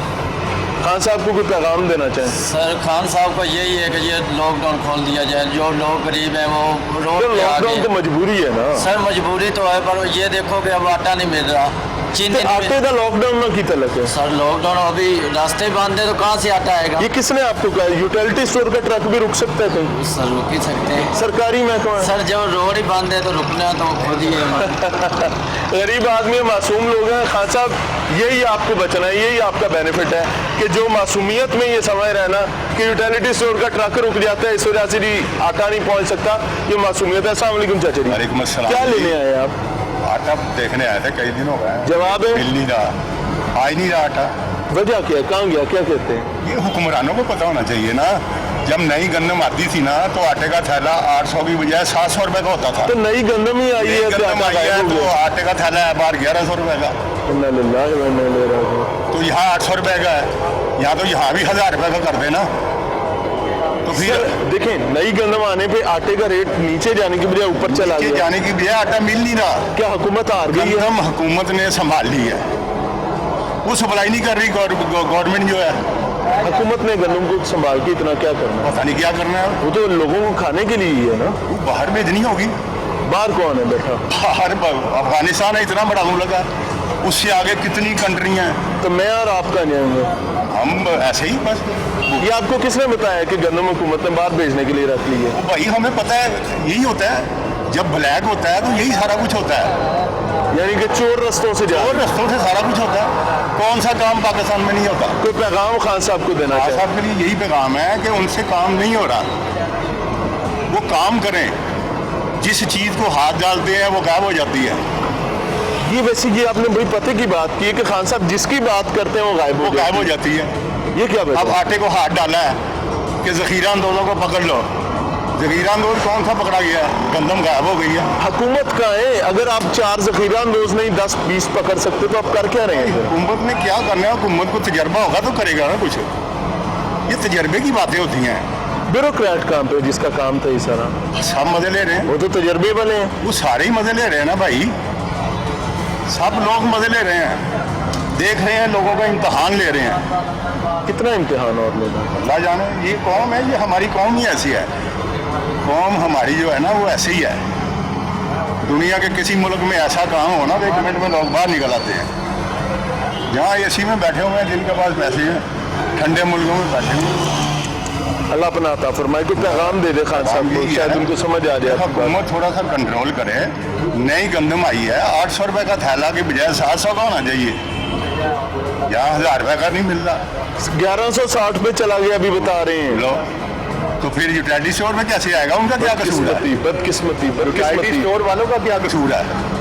खान साहब को कोई पैगाम देना चाहें? सर खान साहब का यही है कि ये लॉकडाउन खोल दिया जाए, जो लोग गरीब हैं वो रोड पे आ लॉकडाउन तो गए। मजबूरी है ना सर मजबूरी तो है, पर ये देखो कि अब आटा नहीं मिल रहा, चीनी ते नहीं आटे मिल। का लॉकडाउन ना की तलक है। सर लॉकडाउन अभी रास्ते बंद है तो कहाँ से आटा आएगा? ये किसने आपको कहा? यूटिलिटी स्टोर का ट्रक भी रुक सकता है कहीं? सर रुक ही सकते हैं सरकारी महकमा है। सर, जब रोड ही बंद है तो रुकना तो खुद ही है। गरीब आदमी, मासूम लोग हैं। खान साहब यही आपको बचना है, यही आपका बेनिफिट है कि जो मासूमियत में ये समझ रहना कि यूटिलिटी स्टोर का ट्रक रुक जाता है, इस वजह से भी आटा नहीं पहुंच सकता, ये मासूमियत है। अस्सलाम वालेकुम चाचा जी। वालेकुम अस्सलाम। क्या लेने आए आप? आटा देखने आए थे, कई दिन हो गए। जवाब है? मिल नहीं रहा, आ ही नहीं रहा आटा। वजह क्या है? कहाँ गया? क्या कहते हैं? ये हुक्मरानों को पता होना चाहिए ना। जब नई गंदम आती थी ना तो आटे का थैला 800 की बजाय 700 रुपए का होता था। तो नई गंदम ही आई नई है, गंदम आई है तो आटे का थैला है बाहर 1100 रुपए का। इन्ना लिल्लाहि व इन्ना इलैहि राजिऊन। तो यहाँ 800 रुपए का है, यहाँ तो यहाँ भी 1000 रुपए का कर देना। तो फिर देखें, नई गंदम आने पे आटे का रेट नीचे जाने की बजाय ऊपर चला नीचे गया। जाने की बजाय आटा मिल नहीं रहा। क्या हुकूमत हार गई है? गंदम हुकूमत ने संभाल ली है, वो सप्लाई नहीं कर रही गवर्नमेंट जो है। हुकूमत ने गंदम को संभाल के इतना क्या करना है? पता नहीं क्या करना है, वो तो लोगों को खाने के लिए ही है ना। वो बाहर भेजनी होगी। बाहर कौन है बैठा? बाहर अफगानिस्तान है, इतना बड़ा मुल्क है, उससे आगे कितनी कंट्री हैं। तो मैं और आप कहाँ जाएंगे? हम ऐसे ही बस। ये आपको किसने बताया कि गंदम हुकूमत ने बाहर भेजने के लिए रख ली है? वो भाई हमें पता है, यही होता है, जब ब्लैक होता है तो यही सारा कुछ होता है, यानी कि चोर रस्तों से जा और रस्तों से सारा कुछ होता है। कौन सा काम पाकिस्तान में नहीं होता? कोई पैगाम खान साहब को देना खान चाहिए? साहब के लिए यही पैगाम है कि उनसे काम नहीं हो रहा, वो काम करें। जिस चीज़ को हाथ डालते हैं वो गायब हो जाती है। ये वैसे ये आपने बड़ी पते की बात की है कि खान साहब जिसकी बात करते हैं वो गायब हो जाती है। ये क्या बात अब है? आटे को हाथ डाला है कि ज़ख़ीरा अंदोज़ों को पकड़ लो, ज़ख़ीरा अंदोज़ कौन सा पकड़ा गया है? गंदम गायब हो गई है। हुकूमत का है, अगर आप 4 ज़ख़ीरा अंदोज़ नहीं 10-20 पकड़ सकते तो आप कर क्या रहे हैं? हुकूमत ने क्या करना है? हुकूमत को तजर्बा होगा तो करेगा ना कुछ। ये तजर्बे की बातें होती हैं। ब्यूरोक्रेट काम पे जिसका काम था ये सारा, सब मजे ले रहे हैं, वो तो तजर्बे वाले हैं। वो सारे ही मजे ले रहे हैं ना भाई, सब लोग मजे ले रहे हैं, देख रहे हैं, लोगों का इम्तहान ले रहे हैं। कितना इम्तिहान और लेना? अल्लाह जाने। ये कौम है, ये हमारी कौम ही ऐसी है। कौम हमारी जो है ना वो ऐसी ही है। दुनिया के किसी मुल्क में ऐसा काम हो ना तो 1 मिनट में लोग बाहर निकल आते हैं। जहाँ एसी में बैठे हुए हैं, जिनके पास पैसे हैं, ठंडे मुल्कों में बैठे हुए हैं। अल्लाह अपना अता फरमाए। कोई पैगाम दे दे खान साहब को, शायद उनको समझ आ जाए। हुकूमत थोड़ा सा कंट्रोल करे। नई गंदम आई है, 800 रुपए का थैला की बजाय 700 का होना चाहिए। यहाँ 1000 रुपए का नहीं मिल रहा, 1160 पे चला गया अभी बता रहे हैं। लो तो फिर यूटिलिटी स्टोर में कैसे आएगा? उनका क्या कसूर है? बदकिस्मती यूटिलिटी स्टोर वालों का क्या कसूर है?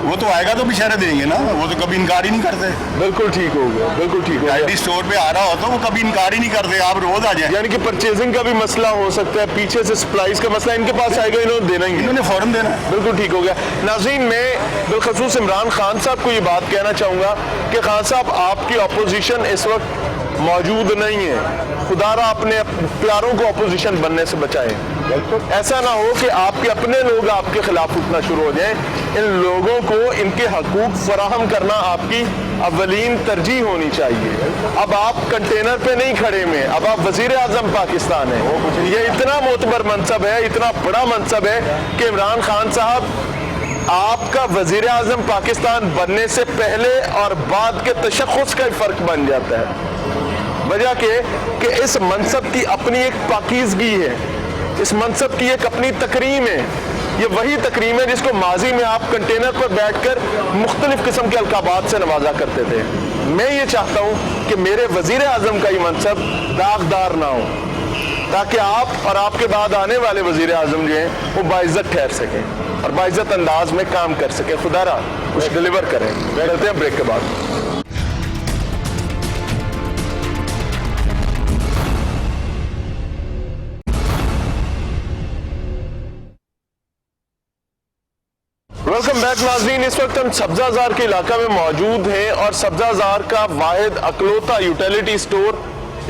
वो तो आएगा तो बेचारे देंगे ना, वो तो कभी इनकार ही नहीं करते। बिल्कुल ठीक हो गया, बिल्कुल ठीक हो गया। यूटिलिटी स्टोर पे आ रहा हो तो वो कभी इनकार ही नहीं करते, आप रोज आ जाए। यानी कि परचेजिंग का भी मसला हो सकता है, पीछे से सप्लाईज का मसला इनके पास आएगा, इन्होंने देना ही है। इन्होंने फौरन देना है। बिल्कुल ठीक हो गया। नाज़रीन, मैं बिलखसूस इमरान खान साहब को ये बात कहना चाहूँगा कि खान साहब आपकी अपोजिशन इस वक्त मौजूद नहीं है, खुदारा अपने प्यारों को अपोजिशन बनने से बचाएं। ऐसा ना हो कि आपके अपने लोग आपके खिलाफ उठना शुरू हो जाएं। इन लोगों को इनके हकूक फराहम करना आपकी अवलीन तरजीह होनी चाहिए। अब आप कंटेनर पे नहीं खड़े में, अब आप वजीर आजम पाकिस्तान है। ये इतना मोतबर मनसब है, इतना बड़ा मनसब है कि इमरान खान साहब आपका वजीर आजम पाकिस्तान बनने से पहले और बाद के तशख़्ख़ुस का फर्क बन जाता है। वजह कि इस मनसब की अपनी एक पाकीज़गी है, इस मनसब की एक अपनी तकरीम है। ये वही तकरीम है जिसको माजी में आप कंटेनर पर बैठकर मुख्तलिफ किस्म के अलकाबात से नवाजा करते थे। मैं ये चाहता हूँ कि मेरे वजीर आजम का ये मनसब दागदार ना हो, ताकि आप और आपके बाद आने वाले वजीर आजम जो हैं वो बाइज्जत ठहर सकें और बाइज्जत अंदाज में काम कर सकें। खुदारा कुछ डिलीवर करें। मिलते हैं ब्रेक के बाद। वेलकम बैक नाज़रीन, इस वक्त हम सब्जाजार के इलाका में मौजूद हैं और सब्जाजार का वाहिद अकलौता यूटिलिटी स्टोर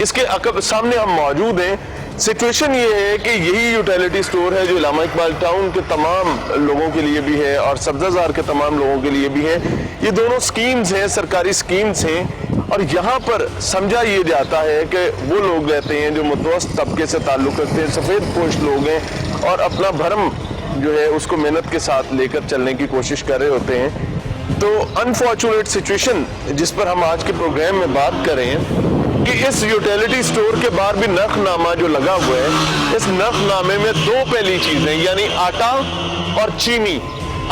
इसके सामने हम मौजूद हैं। सिचुएशन ये है कि यही यूटिलिटी स्टोर है जो इलामा इकबाल टाउन के तमाम लोगों के लिए भी है और सब्जाजार के तमाम लोगों के लिए भी है। ये दोनों स्कीम्स हैं, सरकारी स्कीम्स हैं और यहाँ पर समझा ये जाता है कि वो लोग रहते हैं जो मुतवस्सित तबके से ताल्लुक़ रखते हैं, सफ़ेद पोश लोग हैं और अपना भरम जो है उसको मेहनत के साथ लेकर चलने की कोशिश कर रहे होते हैं। तो अनफॉर्चुनेट सिचुएशन जिस पर हम आज के प्रोग्राम में बात कर रहे हैं कि इस यूटिलिटी स्टोर के बाहर भी नखनामा जो लगा हुआ है, इस नखनामे में 2 पहली चीजें यानी आटा और चीनी।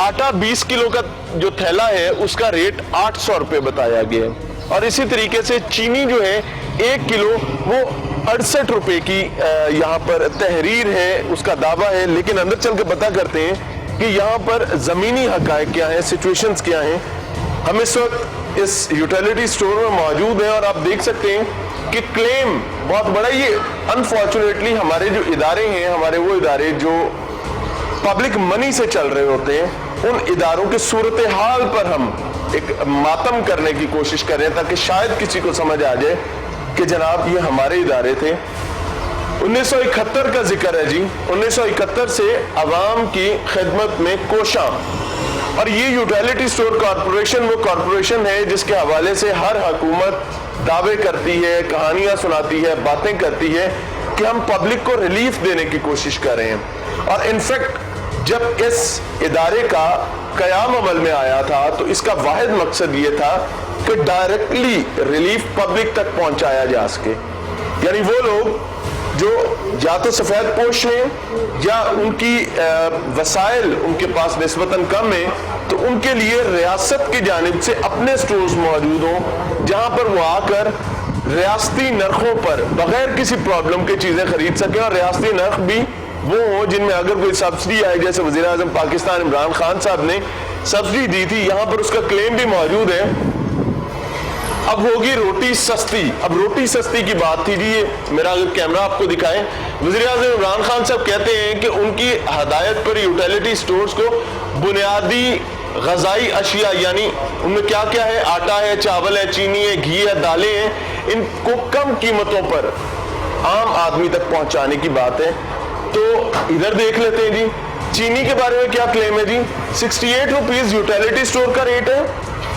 आटा 20 किलो का जो थैला है उसका रेट 800 रुपये बताया गया है और इसी तरीके से चीनी जो है 1 किलो वो 68 रुपए की यहाँ पर तहरीर है, उसका दावा है। लेकिन अंदर चल के पता करते हैं कि यहाँ पर ज़मीनी हक़ाइक़ क्या है, सिचुएशंस क्या हैं। हम इस वक्त इस यूटिलिटी स्टोर में मौजूद हैं और आप देख सकते हैं कि क्लेम बहुत बड़ा। ये अनफॉर्चुनेटली हमारे जो इदारे हैं, हमारे वो इदारे जो पब्लिक मनी से चल रहे होते हैं, उन इदारों की सूरत हाल पर हम एक मातम करने की कोशिश कर रहे हैं ताकि शायद किसी को समझ आ जाए कि जनाब ये हमारे इदारे थे, 1971 का जिक्र है जी। 1971 से अवाम की खिदमत में कोशां, और ये यूटिलिटी स्टोर कॉरपोरेशन वो कॉरपोरेशन है जिसके हवाले से हर हुकूमत दावे करती है, कहानियां सुनाती है, बातें करती है कि हम पब्लिक को रिलीफ देने की कोशिश कर रहे हैं। और इनफैक्ट जब इस इदारे का कयाम अमल में आया था तो इसका वाहिद मकसद ये था कि डायरेक्टली रिलीफ पब्लिक तक पहुंचाया जा सके, यानी वो लोग जो या तो सफेद पोश हैं या उनकी वसाइल उनके पास निस्बतन कम है, तो उनके लिए रियासत की जानिब से अपने स्टोर्स मौजूद हों जहां पर वो आकर रियासती नरखों पर बगैर किसी प्रॉब्लम के चीजें खरीद सकें, और रियासती नर्ख भी वो हों जिनमें अगर कोई सब्सिडी आई, जैसे वज़ीर आज़म पाकिस्तान इमरान खान साहब ने सब्सिडी दी थी, यहां पर उसका क्लेम भी मौजूद है। अब होगी रोटी सस्ती। अब रोटी सस्ती की बात थी जी, ये मेरा अगर कैमरा आपको दिखाएं, वज़ीर आज़म इमरान खान साहब कहते हैं कि उनकी हदायत पर यूटिलिटी स्टोर्स को बुनियादी ग़िज़ाई अशिया, यानी उनमें क्या क्या है, आटा है, चावल है, चीनी है, घी है, दालें हैं, इनको कम कीमतों पर आम आदमी तक पहुंचाने की बात है। तो इधर देख लेते हैं जी, चीनी के बारे में क्या क्लेम है जी। 68 रुपीज यूटिलिटी स्टोर का रेट है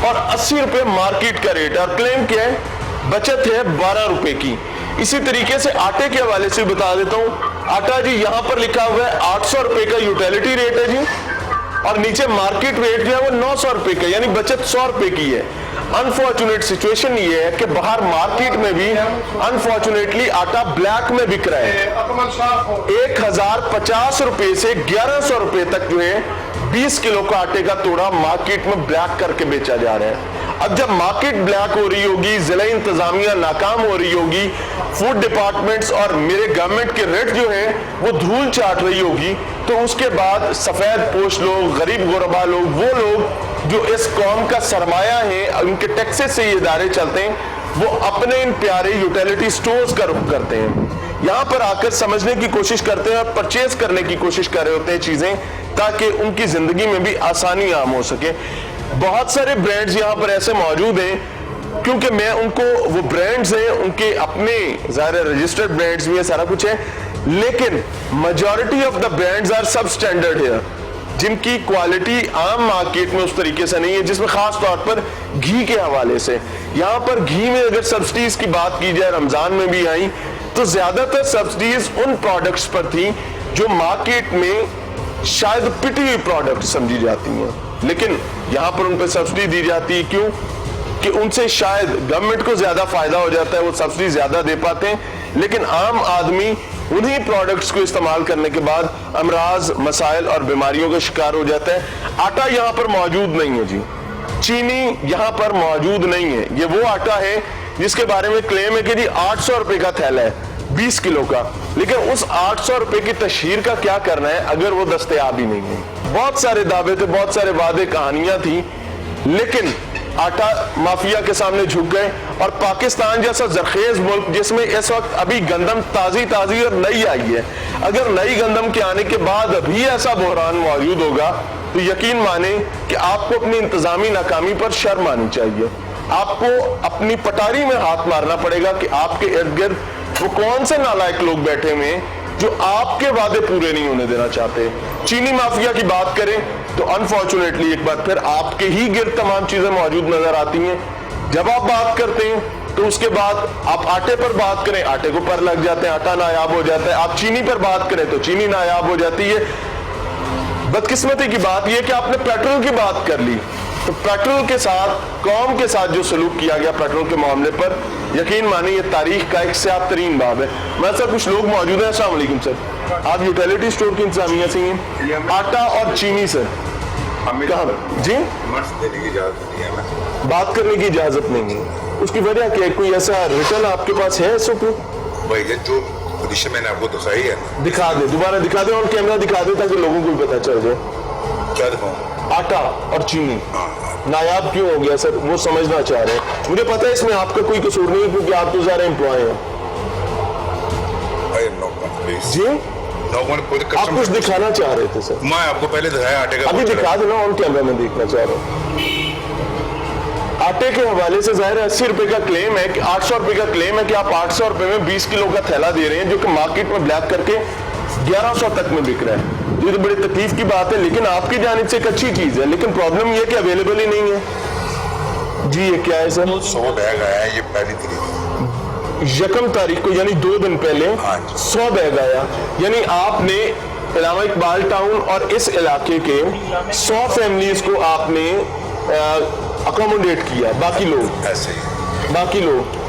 और 80 रुपए मार्केट का रेट है, और क्लेम क्या है, बचत है 12 रुपए की। इसी तरीके से आटे के हवाले से बता देता हूं, आटा जी यहां पर लिखा हुआ है 800 रुपए का यूटिलिटी रेट है जी, और नीचे मार्केट रेट जो है वो 900 रुपए का, यानी बचत 100 रुपए की है। अनफॉर्चुनेट सिचुएशन ये है कि बाहर मार्केट में भी अनफॉर्चुनेटली आटा ब्लैक में बिक रहा है। 1050 रुपए से 1100 रुपए तक जो है 20 किलो का आटे का तोड़ा मार्केट में ब्लैक करके बेचा जा रहा है। अब जब मार्केट ब्लैक हो रही होगी, जिला इंतजामिया नाकाम हो रही होगी, फूड डिपार्टमेंट्स और मेरे गवर्नमेंट के रेट जो है वो धूल चाट रही होगी, तो उसके बाद सफेद पोश लोग, गरीब गुरबा लोग, वो लोग जो इस कौम का सरमाया है, उनके टैक्सेस से ये इदारे चलते हैं, वो अपने इन प्यारे यूटिलिटी स्टोर्स का रुख करते हैं, यहां पर आकर समझने की कोशिश करते हैं, परचेज करने की कोशिश कर रहे होते हैं चीजें, ताकि उनकी जिंदगी में भी आसानी आम हो सके। बहुत सारे ब्रांड्स यहां पर ऐसे मौजूद हैं, क्योंकि मैं उनको, वो ब्रांड्स हैं उनके अपने ज़ाहिर रजिस्टर्ड ब्रांड्स भी है, सारा कुछ है, लेकिन majority of the brands are सब स्टैंडर्ड है, जिनकी क्वालिटी आम मार्केट में उस तरीके से नहीं है, जिसमें खास तौर पर घी के हवाले से। यहां पर घी में अगर सब्सिडीज की बात की जाए, रमजान में भी आई, तो ज्यादातर सब्सिडीज उन प्रोडक्ट्स पर थी जो मार्केट में शायद पिटी हुई प्रोडक्ट समझी जाती हैं, लेकिन यहां पर उन पर सब्सिडी दी जाती है। क्यों? कि उनसे शायद गवर्नमेंट को ज्यादा फायदा हो जाता है, वो सब्सिडी ज्यादा दे पाते हैं, लेकिन आम आदमी उन्हीं प्रोडक्ट्स को इस्तेमाल करने के बाद अमराज, मसाइल और बीमारियों का शिकार हो जाता है। आटा यहां पर मौजूद नहीं है जी, चीनी यहां पर मौजूद नहीं है। ये वो आटा है जिसके बारे में क्लेम है कि जी 800 रुपए का थैला है 20 किलो का, लेकिन उस 800 रुपए की तशहीर का क्या करना है अगर वो दस्तयाब ही नहीं है। बहुत सारे दावे थे, बहुत सारे वादे, कहानियां थी, लेकिन आटा माफिया के सामने झुक गए। और पाकिस्तान जैसा जरखेज मुल्क जिसमें इस वक्त अभी गंदम ताजी ताजी और नई आई है, अगर नई गंदम के आने के बाद भी ऐसा बहरान मौजूद होगा तो यकीन माने कि आपको अपनी इंतजामी नाकामी पर शर्म आनी चाहिए। आपको अपनी पटारी में हाथ मारना पड़ेगा कि आपके इर्द गिर्द वो कौन से नालायक लोग बैठे हुए हैं जो आपके वादे पूरे नहीं होने देना चाहते। चीनी माफिया की बात करें तो अनफॉर्चुनेटली एक बार फिर आपके ही गिर्द तमाम चीजें मौजूद नजर आती हैं। जब आप बात करते हैं तो उसके बाद आप आटे पर बात करें, आटे को पर लग जाते हैं, आटा नायाब हो जाता है। आप चीनी पर बात करें तो चीनी नायाब हो जाती है। बदकिस्मती की बात यह कि आपने पेट्रोल की बात कर ली, तो पेट्रोल के साथ, कौम के साथ जो सलूक किया गया पेट्रोल के मामले पर, यकीन मानिए ये तारीख का एक स्याह तरीन बाब है। मेरे साथ कुछ लोग मौजूद हैं। अस्सलाम वालेकुम सर, आप यूटिलिटी स्टोर की इंतजामिया से हैं। आटा और चीनी सर कहाँ जी देने की इजाजत नहीं है, बात करने की इजाजत नहीं है, उसकी वजह क्या है? कोई ऐसा रिटर्न आपके पास है इस पे? भाई जो पोजीशन मैंने आपको दिखाई है, दिखा दे, दोबारा दिखा दे और कैमरा दिखा दे ताकि लोगों को भी पता चल जाए। क्या दिखाऊं? आटा और चीनी नायाब क्यों हो गया सर, वो समझना चाह रहे हैं। मुझे पता है इसमें आपका कोई कसूर नहीं है क्योंकि आप तो ज़्यादा एम्प्लॉय हैं जी। आप कुछ दिखाना चाह रहे थे सर, मैं आपको पहले दिखाया आटे का, अभी दिखा देना ऑन कैमरा में देखना चाह रहा हूँ। आटे के हवाले से जाहिर है 80 रुपए का क्लेम है कि 800 रुपए का क्लेम है कि आप 800 रुपए में 20 किलो का थैला दे रहे हैं, जो कि मार्केट में ब्लैक करके 1100 तक में बिक रहा है। ये तो बड़ी तकलीफ की बात है, लेकिन आपकी जानिब से एक अच्छी चीज है, लेकिन प्रॉब्लम ये है कि अवेलेबल ही नहीं है। जी ये क्या है सर? 100 बैग आया है, ये पहली तारीख यकम तारीख को यानी 2 दिन पहले 100 बैग आया, यानी आपने इलामा इकबाल टाउन और इस इलाके के 100 फैमिलीज को आपने अकोमोडेट किया। बाकी लोग ऐसे ही बाकी लोग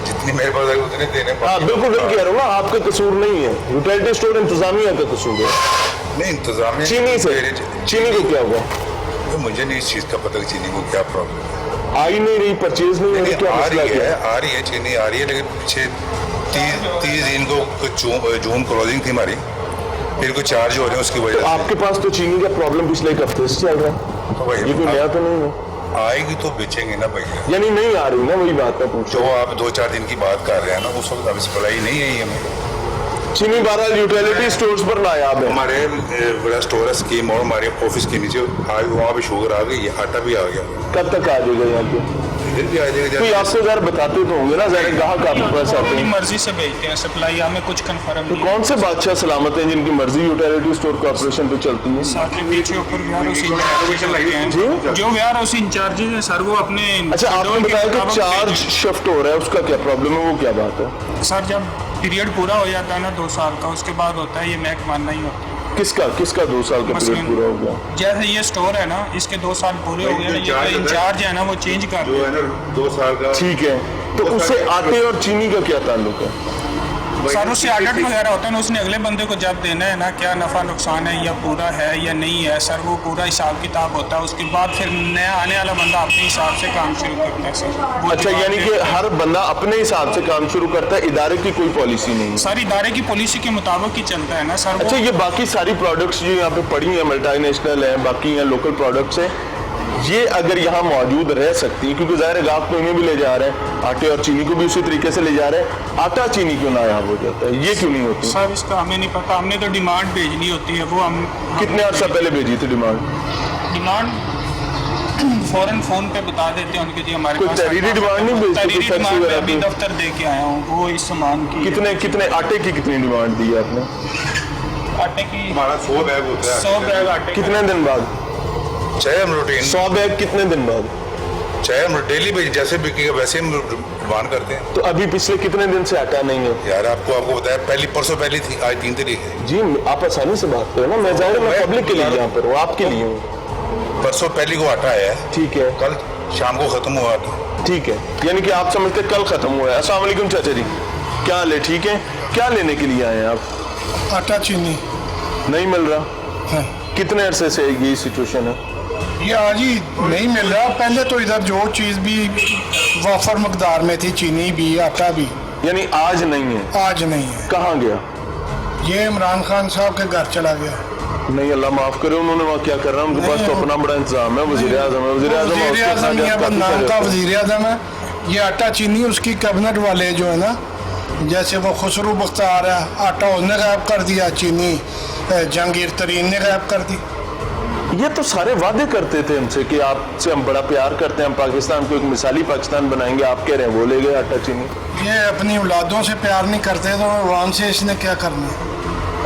जितनी मेरे पास है उतने देने हाँ बिल्कुल वही कह रहा हूँ ना, आपका कसूर नहीं है, यूटिलिटी स्टोर इंतजामिया का कसूर है। नहीं इंतजाम चीनी से चीनी को क्या हुआ? मुझे नहीं इस चीज का पता कि चीनी को क्या प्रॉब्लम है। आई नहीं रही, परचेज नहीं हो रही, क्या आ मसला रही क्या है, आ रही है चीनी आ रही है, लेकिन पीछे 30 दिन को जून क्लोजिंग थी हमारी, फिर कोई चार्ज हो रहे हैं उसकी वजह से। आपके पास तो चीनी का प्रॉब्लम पिछले एक हफ्ते से चल रहा है, तो ये कोई नया तो नहीं है? आएगी तो बेचेंगे ना भैया। यानी नहीं आ रही ना, वही बात है पूछो। जो आप 2-4 दिन की बात कर रहे हैं ना, उस वक्त अभी सप्लाई नहीं है हमें। चीनी 12 यूटिलिटी स्टोर्स पर नायाब है। हमारे बड़ा स्टोर है स्कीम, और हमारे ऑफिस के नीचे आज वहाँ भी शुगर आ गई, आटा भी आ गया। कब तक आ जाएगा यहाँ पे? इधर भी आ जाएगा। कोई आपको जरा बताते तो होंगे ना, जरा ग्राहक आपके पास आते हैं, मर्जी से भेजते हैं, सप्लाई हमें कुछ कंफर्म तो नहीं। कौन से बादशाह सलामत हैं जिनकी मर्जी यूटिलिटी स्टोर कॉर्पोरेशन पे चलती है? साथ में पीछे ऊपर वेयर हाउस इंचार्जेस होते हैं, जो वेयर हाउस इंचार्जेस हैं सर, वो अपने अच्छा आपने शेड्यूल के बताया कि मुताबिक चार्ज शिफ्ट हो रहा है, उसका क्या प्रॉब्लम है, वो क्या बात है? सर जब पीरियड पूरा हो जाता है ना 2 साल का, उसके बाद होता है ये महकमा नहीं होता। किसका 2 साल का पीरियड पूरा हो गया? जैसे ये स्टोर है ना, इसके 2 साल पूरे हो गए, ये इंचार्ज है ना वो चेंज कर जो है ना 2 साल का। ठीक है, तो उससे आटे और चीनी का क्या ताल्लुक है? सर उससे ऑडिट वगैरह होता है ना, उसने अगले बंदे को जब देना है ना, क्या नफा नुकसान है या पूरा है या नहीं है सर, वो पूरा हिसाब किताब होता है। उसके बाद फिर नया आने वाला बंदा अपने हिसाब से काम शुरू करता है सर। अच्छा यानी कि हर बंदा अपने हिसाब से काम शुरू करता है, इदारे की कोई पॉलिसी नहीं है? सर इदारे की पॉलिसी के मुताबिक ही चलता है ना सर। अच्छा ये बाकी सारी प्रोडक्ट्स जो यहाँ पे पड़ी हैं, मल्टीनेशनल हैं, बाकी यहाँ लोकल प्रोडक्ट्स हैं, ये अगर यहाँ मौजूद रह सकती हैं, क्योंकि ज़ाहिर गाहक तो इन्हें भी ले जा रहे हैं, आटे और चीनी को भी उसी तरीके से ले जा रहे हैं, आटा चीनी क्यों ना यहाँ हो जाता है, ये क्यों नहीं होती? सर इसका हमें नहीं पता, हमने तो डिमांड भेजनी होती है, वो हम कितने अर्सा पहले भेजी थी डिमांड? फौरन फोन पे बता देते हैं उनके जी हमारे कोई पास तहरीरी डिमांड नहीं भेजते? तहरीरी कोई फैक्स डिमांड वगैरह अभी पे? दफ्तर दे के आया हूँ, वो इस सामान की कितने आटे की कितनी डिमांड दी है आपने? आटे की हमारा 100 बैग होता है। 100 बैग आटे का। कितने दिन बाद? चाहे हम रूटीन 100 बैग कितने दिन बाद? चाहे हम डेली भी जैसे बिकेगा वैसे हम डिमांड करते हैं। तो अभी पिछले कितने दिन से आटा नहीं है? यार आपको बताया परसों पहली थी, आज 3 तारीख है। जी आप आसानी से बात करो ना, मैं ज़ाहिर है मैं पब्लिक के लिए यहाँ पर हूँ, आपके लिए हूँ। परसों पहली को आटा आया है, ठीक है, कल शाम को खत्म हुआ था। ठीक है, यानी कि आप समझते कल खत्म हुआ है। अस्सलाम वालेकुम चाचा जी, क्या हाल है? ठीक है, क्या लेने के लिए आए हैं आप? आटा चीनी नहीं मिल रहा हाँ। कितने अरसे से ये सिचुएशन है? ये आज ही नहीं मिल रहा, पहले तो इधर जो चीज़ भी वाफर मकदार में थी, चीनी भी आटा भी, यानी आज नहीं है? आज नहीं है। कहाँ गया? ये इमरान खान साहब के घर चला गया। नहीं अल्लाह माफ करे, उन्होंने वहाँ क्या करना, उनके पास तो अपना बड़ा इंतजाम है, वज़ीर आज़म है, वज़ीर आज़म नाम का वज़ीर आज़म है। ये आटा चीनी उसकी कैबिनेट वाले जो है ना, जैसे वो खुसरू बख्तार है, आटा उसने गायब कर दिया, चीनी जहांगीर तरीन ने गायब कर दी। ये तो सारे वादे करते थे हमसे कि आपसे हम बड़ा प्यार करते हैं, हम पाकिस्तान को एक मिसाली पाकिस्तान बनाएंगे, आप कह रहे हैं वो ले गए आटा चीनी। ये अपनी औलादों से प्यार नहीं करते तो अवाम से इसने क्या करना है?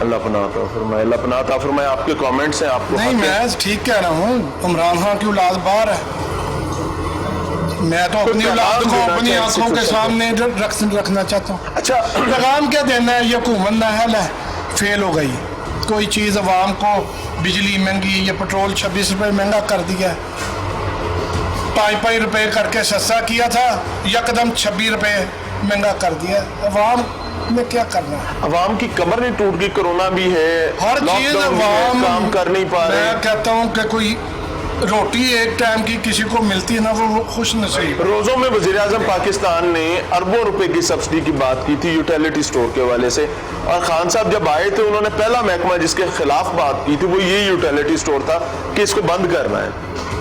अल्लाह पनाह अता फरमाए, अल्लाह पनाह अता फरमाए। आपके कमेंट्स हैं, आपको नहीं मैं ठीक कह रहा हूँ, इमरान खान की औलाद बाहर है, मैं तो अपनी औलाद को अपनी आंखों के सामने रखना चाहता हूँ। अच्छा पैगाम क्या देना है? ये हुकूमत नाअहल है, फेल हो गई। कोई चीज़ अवाम को, बिजली महंगी, ये पेट्रोल 26 रुपये महंगा कर दिया है, 5 रुपये करके सस्ता किया था, यकदम 26 रुपये महंगा कर दिया। अवाम में क्या करना है? अवाम की कमर नहीं टूट गई, कोरोना भी है, हर चीज़ लॉकडाउन भी है, अवाम काम कर नहीं पा रहे। मैं कहता हूँ कि कोई रोटी एक टाइम की किसी को मिलती है ना, वो खुश नसीब। रोज़ों में वज़ीर आज़म पाकिस्तान ने अरबों रुपए की सब्सिडी की बात की थी यूटिलिटी स्टोर के हवाले से, और खान साहब जब आए थे उन्होंने पहला महकमा जिसके खिलाफ बात की थी वो ये यूटिलिटी स्टोर था कि इसको बंद करना है।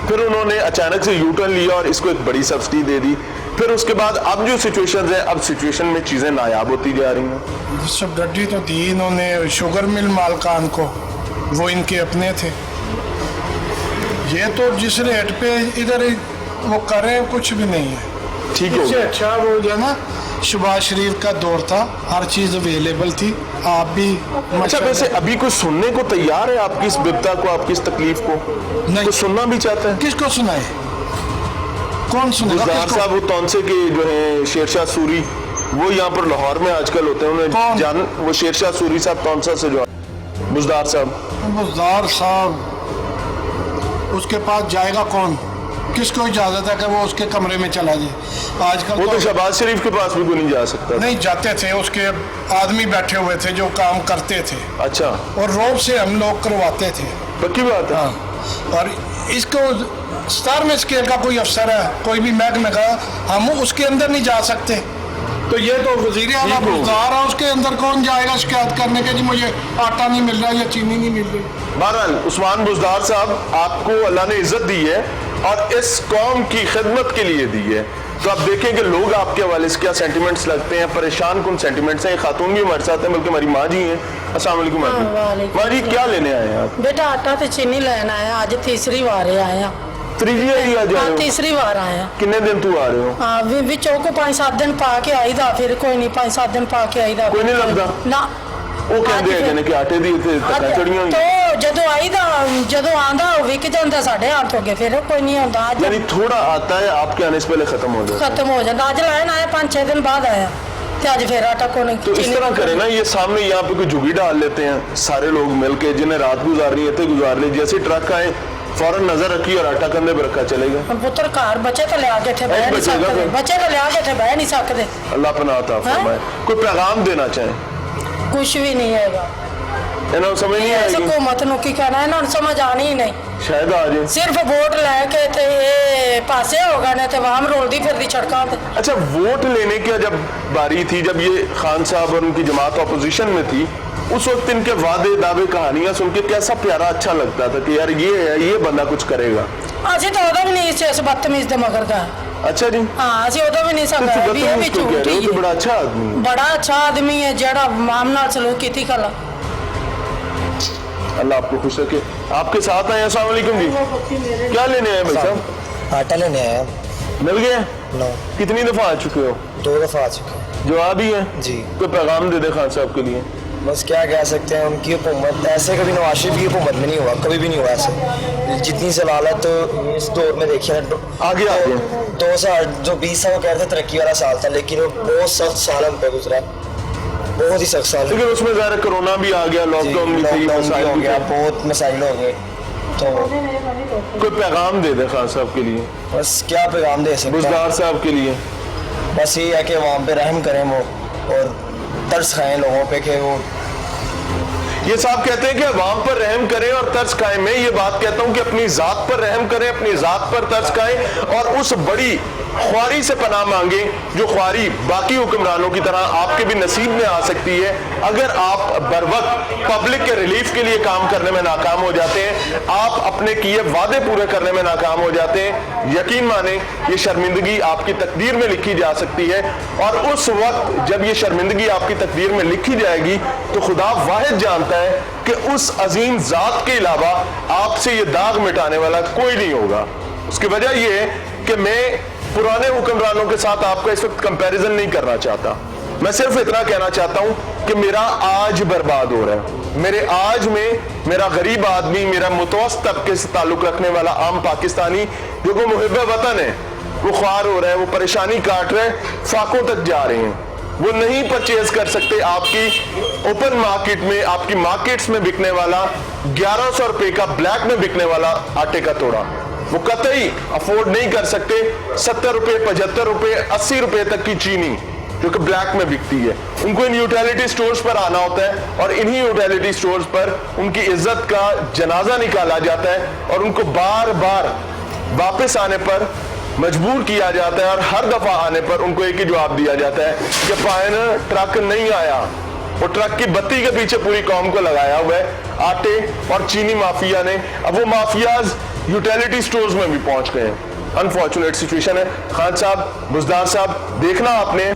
फिर उन्होंने अचानक से यूटर्न लिया और इसको एक बड़ी सब्सिडी दे दी। फिर उसके बाद अब जो सिचुएशन है, अब सिचुएशन में चीज़ें नायाब होती जा रही हैं। सब्सिडी तो दी इन्होंने शुगर मिल मालकान को, वो इनके अपने थे। ये तो जिस रेट पे इधर वो करें कुछ भी नहीं है। ठीक हो इससे गया। अच्छा वो जो है ना शहबाज शरीफ का दौर था, हर चीज़ अवेलेबल थी। आप भी अच्छा, वैसे अभी कोई सुनने को तैयार है आपकी इस बिपता को, आपकी इस तकलीफ को? नहीं। कोई सुनना भी चाहता है? किसको सुनाए, कौन सुनेगा? गुलजार किसको? साहब वो तौनसे के जो है शेरशाह सूरी, वो यहाँ पर लाहौर में आजकल होते हैं, कौन? उन्हें वो शेरशाह सूरी साहब तौनसा से जो बुजदार साहब, बुज़दार साहब, उसके पास जाएगा कौन? किसको इजाज़त है कि वो उसके कमरे में चला जाए? आजकल वो तो शहबाज शरीफ के पास भी कोई नहीं जा सकता। नहीं जाते थे, उसके आदमी बैठे हुए थे जो काम करते थे, अच्छा, और रोब से हम लोग करवाते थे। पक्की बात है। हाँ, और इसको 17वें स्केल का कोई अफसर है, कोई भी महकमे का, हम उसके अंदर नहीं जा सकते। तो ये तो वज़ीर आला ठीक हो। बुज़दार है, उसके अंदर कौन जाएगा शिकायत करने के जी मुझे आटा नहीं मिल रहा या चीनी नहीं मिल रही? बहरहाल उस्मान बुजदार साहब, आपको अल्लाह ने इज्जत दी है और इस कौम की खिदमत के लिए दी है, तो आप देखें कि लोग आपके हवाले से क्या सेंटिमेंट्स लगते हैं, परेशान कौन सेंटिमेंट्स हैं। खातून भी हमारे साथ हैं, बल्कि हमारी माँ जी हैं। अस्सलाम वालेकुम माँ जी। माँ जी क्या लेने आए हैं आप? बेटा आटा ते चीनी लेना है, आज तीसरी बार आए हैं। तीसरी ही आ जाए? तीसरी बार आए हैं। किन्ने दिन तू आ रहे हो? हाँ विचों को 5-7 दिन पा के आई दा, फिर कोई नहीं 5-7 दिन पा के आई दा। कोई नहीं लगदा? ना ਉਹ ਕਹਿੰਦੇ ਹੈਗੇ ਨੇ ਕਿ ਆਟੇ ਦੀ ਇੱਥੇ ਤੱਕਾਂ ਚੜੀਆਂ ਹੋਈਆਂ। तो ਜਦੋਂ ਆਈਦਾ ਜਦੋਂ ਆਂਦਾ ਉਹ ਵਿਕ ਜਾਂਦਾ ਸਾਡੇ ਹੱਥ ਹੋ ਗਏ, ਫਿਰ ਕੋਈ ਨਹੀਂ ਆਉਂਦਾ। ਅੱਜ यानी थोड़ा आता है, आपके आने से पहले खत्म हो जाता है। खत्म हो जाता। आज लाइन आया 5-6 दिन बाद आया, तो आज फिर आटा को नहीं। तो इस तरह करें ना, ये सामने यहाँ पे कोई झुगी डाल लेते हैं सारे लोग मिलके, जिन्हें रात गुजारनी है तो गुजार ले, जैसे ट्रक आए फौरन नजर रखी और आटा कंधे पर रखा चलेगा। पुत्र घर बच्चे तो लिया के थे बह नहीं बचेगा सकते, फिर? बच्चे तो लिया के थे बह नहीं सकते। अल्लाह पनाह अता फरमाए। कोई पैगाम देना चाहें? कुछ भी नहीं है, इन्होंने समझ नहीं आएगी, हुकूमत नु की कहना है, इन्होंने समझ आनी ही नहीं। शायद आ जाए। सिर्फ वोट लैके ते ये पासे हो गए ने ते वाम रोलदी फिरदी सड़कों ते। अच्छा, वोट लेने की जब बारी थी, जब ये खान साहब और उनकी जमात अपोजिशन में थी, उस वक्त इनके वादे दावे कहानियां सुन के कैसा प्यारा अच्छा लगता था कि यार ये है, ये बंदा कुछ करेगा। असि तो उदो भी नहीं इस बदतमीज दे मगर का। अच्छा जी। हाँ असि उदो भी नहीं तो सकता भी ये भी बदतमीज क्यों कह रहे हो? झूठी तो बड़ा अच्छा आदमी है। बड़ा अच्छा आदमी है जेड़ा माम नाल सलूक कीती कला। अल्लाह आपको खुश रखे। आपके साथ आए, अस्सलाम वालेकुम जी। क्या लेने आए भाई साहब? आटा लेने आया। मिल गया? नो, कितनी दफा आ चुके हो? 2 दफ़ा आ चुके। जवाब ही है जी। कोई पैगाम दे दे खान साहब के लिए? बस क्या कह सकते हैं, उनकी हुकूमत ऐसे कभी नवाज शरीफ की हुकूमत में नहीं हुआ, कभी भी नहीं हुआ ऐसे। जितनी जलालत इस दौर में देखिए आगे आगे 2000 जो 20 साल वो कह रहे थे तरक्की वाला साल था, लेकिन वो बहुत सख्त साल हम पे गुजरा, बहुत ही सख्त साल। लेकिन उसमें ज़ाहिर कोरोना भी आ गया, लॉकडाउन भी थी, मसाइल हो भी गया, थे। बहुत मसाइल हो गए। तो कोई पैगाम दे दे खान साहब के लिए, बस क्या पैगाम दे सकते हैं, बुजदार साहब के लिए? बस ये है कि वहाँ पे रहम करें वो, और तरस खाएं लोगों पे कि वो। ये साहब कहते हैं कि अवाम पर रहम करें और तर्स खाएं। मैं ये बात कहता हूं कि अपनी जात पर रहम करें, अपनी जात पर तर्स खाएं और उस बड़ी ख्वारी से पनाह मांगे जो ख्वारी बाकी हुक्मरानों की तरह आपके भी नसीब में आ सकती है अगर आप बर वक्त पब्लिक के रिलीफ के लिए काम करने में नाकाम हो जाते हैं, आप अपने किए वादे पूरे करने में नाकाम हो जाते हैं। यकीन माने ये शर्मिंदगी आपकी तकदीर में लिखी जा सकती है, और उस वक्त जब ये शर्मिंदगी आपकी तकदीर में लिखी जाएगी तो खुदा वाहिद जानता है कि उस अजीम जात के अलावा आपसे ये दाग मिटाने वाला कोई नहीं होगा। उसकी वजह यह है कि मैं पुराने हुक्मरानों के साथ आपका इस वक्त कंपैरिजन नहीं करना चाहता। मैं सिर्फ इतना कहना चाहता हूं कि मेरा आज बर्बाद हो रहा है। मेरे आज में मेरा गरीब आदमी, मेरा मुतवस्सित तबके से ताल्लुक रखने वाला आम पाकिस्तानी जो को मुहिब वतन है, वो ख्वार हो रहा है, वो परेशानी काट रहे हैं, फाकों तक जा रहे हैं। वो नहीं परचेज कर सकते आपकी ओपन मार्केट में, आपकी मार्केट्स में बिकने वाला 1100 रुपए का ब्लैक में बिकने वाला आटे का तोड़ा। वो कतई अफोर्ड नहीं कर सकते 70 रुपए, 75 रुपए, 80 रुपए तक की चीनी जो कि ब्लैक में बिकती है। उनको इन यूटिलिटी स्टोर्स पर आना होता है और इन्हीं यूटिलिटी स्टोर्स पर उनकी इज्जत का जनाजा निकाला जाता है और उनको बार बार वापस आने पर मजबूर किया जाता है, और हर दफा आने पर उनको एक ही जवाब दिया जाता है कि फाइन ट्रक नहीं आया। वो ट्रक की बत्ती के पीछे पूरी कौम को लगाया हुआ है आटे और चीनी माफिया ने। अब वो माफियाज यूटिलिटी स्टोर्स में भी पहुंच गए हैं। अनफॉर्चुनेट सिचुएशन है। खान साहब, बुजदार साहब, देखना आपने